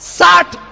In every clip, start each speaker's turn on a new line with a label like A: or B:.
A: 60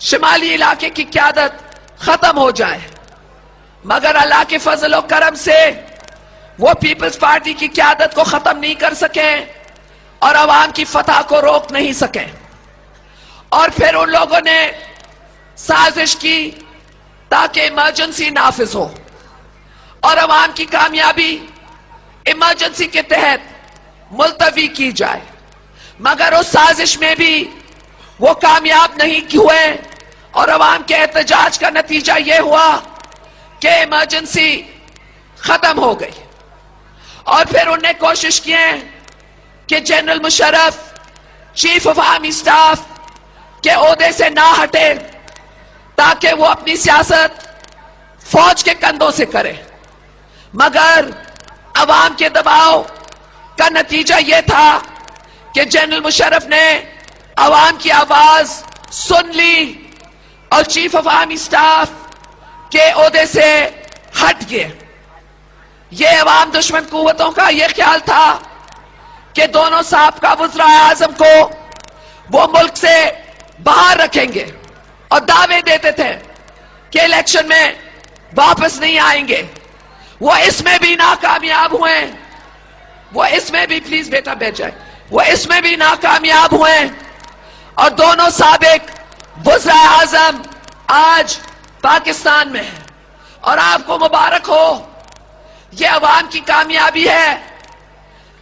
A: شمالی علاقے کی قیادت ختم ہو جائے، مگر اللہ کے فضل و کرم سے وہ پیپلز پارٹی کی قیادت کو ختم نہیں کر سکیں اور عوام کی فتح کو روک نہیں سکیں۔ اور پھر ان لوگوں نے سازش کی تاکہ ایمرجنسی نافذ ہو اور عوام کی کامیابی ایمرجنسی کے تحت ملتوی کی جائے، مگر اس سازش میں بھی وہ کامیاب نہیں ہوئے اور عوام کے احتجاج کا نتیجہ یہ ہوا کہ ایمرجنسی ختم ہو گئی۔ اور پھر انہوں نے کوشش کی کہ general Musharraf chief of army staff کے عہدے سے نہ ہٹے تاکہ وہ اپنی سیاست فوج کے کندھوں سے کرے، مگر عوام کے دباؤ کا نتیجہ یہ تھا کہ جنرل مشرف نے عوام کی آواز سن لی اور چیف آف آرمی سٹاف کے عہدے سے ہٹ گئے۔ یہ عوام دشمن قوتوں کا یہ خیال تھا کہ دونوں سابقہ وزرائے اعظم کو وہ ملک سے باہر رکھیں گے اور دعوے دیتے تھے کہ الیکشن میں واپس نہیں آئیں گے۔ وہ اس میں بھی ناکامیاب ہوئے، وہ اس میں بھی پلیز بیٹا بیٹھ جائے، وہ اس میں بھی ناکامیاب ہوئے اور دونوں سابق وزرائے اعظم آج پاکستان میں ہیں۔ اور آپ کو مبارک ہو، یہ عوام کی کامیابی ہے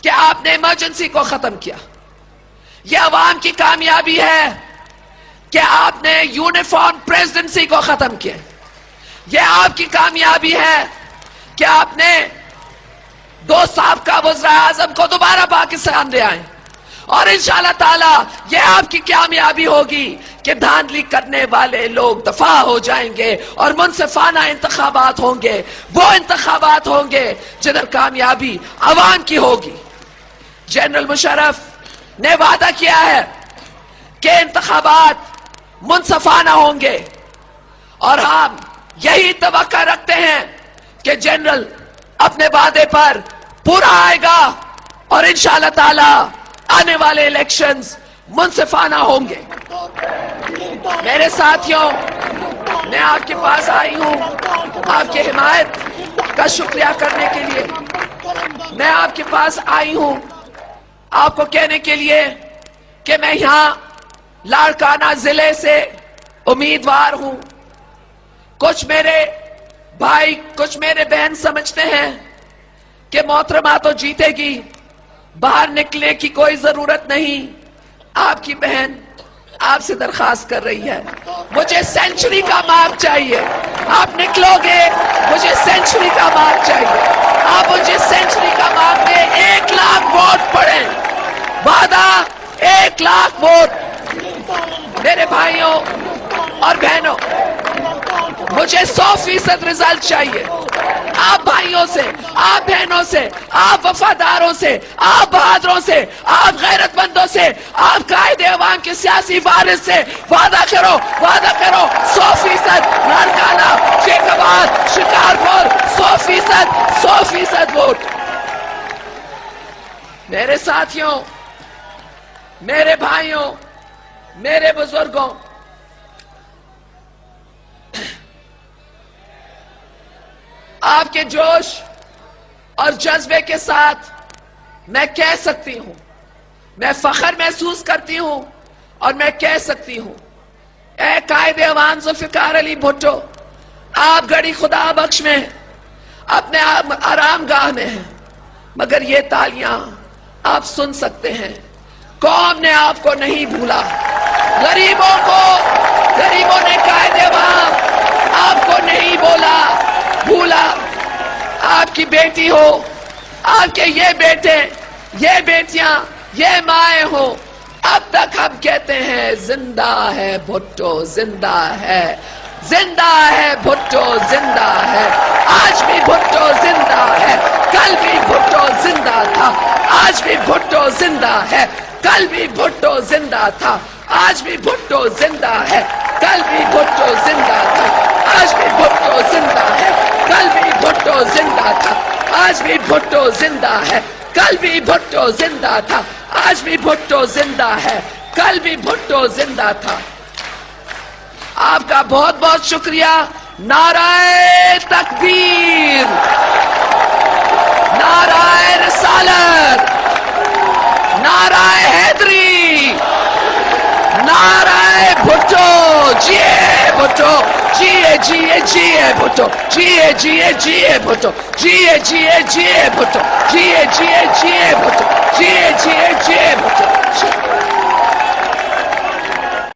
A: کہ آپ نے ایمرجنسی کو ختم کیا۔ یہ عوام کی کامیابی ہے کہ آپ نے یونیفارم پریزیڈنسی کو ختم کیا۔ یہ آپ کی کامیابی ہے کہ آپ نے دو سابقہ وزرائے اعظم کو دوبارہ پاکستان لے آئے، اور انشاءاللہ تعالی یہ آپ کی کامیابی ہوگی کہ دھاندلی کرنے والے لوگ دفاع ہو جائیں گے اور منصفانہ انتخابات ہوں گے، وہ انتخابات ہوں گے جدھر کامیابی عوام کی ہوگی۔ جنرل مشرف نے وعدہ کیا ہے کہ انتخابات منصفانہ ہوں گے، اور ہم یہی توقع رکھتے ہیں کہ جنرل اپنے وعدے پر پورا آئے گا اور انشاءاللہ تعالی آنے والے الیکشنز منصفانہ ہوں گے۔ میرے ساتھیوں، میں آپ کے پاس آئی ہوں آپ کی حمایت کا شکریہ کرنے کے لیے۔ میں آپ کے پاس آئی ہوں آپ کو کہنے کے لیے کہ میں یہاں لاڑکانہ ضلع سے امیدوار ہوں۔ کچھ میرے بھائی، کچھ میرے بہن سمجھتے ہیں کہ محترمہ تو جیتے گی، باہر نکلنے کی کوئی ضرورت نہیں۔ آپ کی بہن آپ سے درخواست کر رہی ہے، مجھے سینچری کا مارک چاہیے۔ آپ نکلو گے، مجھے سینچری کا مارک چاہیے۔ آپ مجھے سینچری کا مارک دیں، 1 لاکھ ووٹ پڑیں، وعدہ 1 لاکھ ووٹ۔ میرے بھائیوں اور بہنوں، مجھے 100% رزلٹ چاہیے۔ آپ بھائیوں سے، آپ بہنوں سے، آپ وفاداروں سے، آپ بہادروں سے، آپ غیرت مندوں سے، آپ قائد عوام کے سیاسی وارث سے وعدہ کرو، وعدہ کرو 100% لاڑکانہ، شیخ آباد، شکارپور 100% ووٹ۔ میرے ساتھیوں، میرے بھائیوں، میرے بزرگوں، آپ کے جوش اور جذبے کے ساتھ میں کہہ سکتی ہوں، میں فخر محسوس کرتی ہوں اور میں کہہ سکتی ہوں، اے قائد عوام ذوالفقار علی بھٹو، آپ گڑی خدا بخش میں اپنے آرام گاہ میں ہیں، مگر یہ تالیاں آپ سن سکتے ہیں۔ قوم نے آپ کو نہیں بھولا، غریبوں نے قائد عوام آپ کو نہیں بھولا۔ آپ کی بیٹی ہو، آپ کے یہ بیٹے، یہ بیٹیاں، یہ مائیں ہو، اب تک ہم کہتے ہیں زندہ ہے بھٹو، زندہ ہے، زندہ ہے بھٹو، زندہ ہے۔ آج بھی بھٹو زندہ ہے، کل بھی بھٹو زندہ تھا، آج بھی بھٹو زندہ ہے، کل بھی بھٹو زندہ تھا، آج بھی بھٹو زندہ ہے، کل بھی بھٹو زندہ تھا، آج بھی بھٹو زندہ ہے، کل بھی بھٹو زندہ تھا، آج بھی بھٹو زندہ ہے، کل بھی بھٹو زندہ تھا، آج بھی بھٹو زندہ ہے، کل بھی بھٹو زندہ تھا۔ آپ کا بہت بہت شکریہ. نعرہ تکبیر، نعرہ رسالت، نعرہ حیدری، نعرہ بھٹو. جیے بھٹو، جیے جیے جیے بھٹو، جیے جیے جیے بھٹو، جیے جیے جیے بھٹو، جیے جیے جیے بھٹو، جیے جیے جیے بھٹو.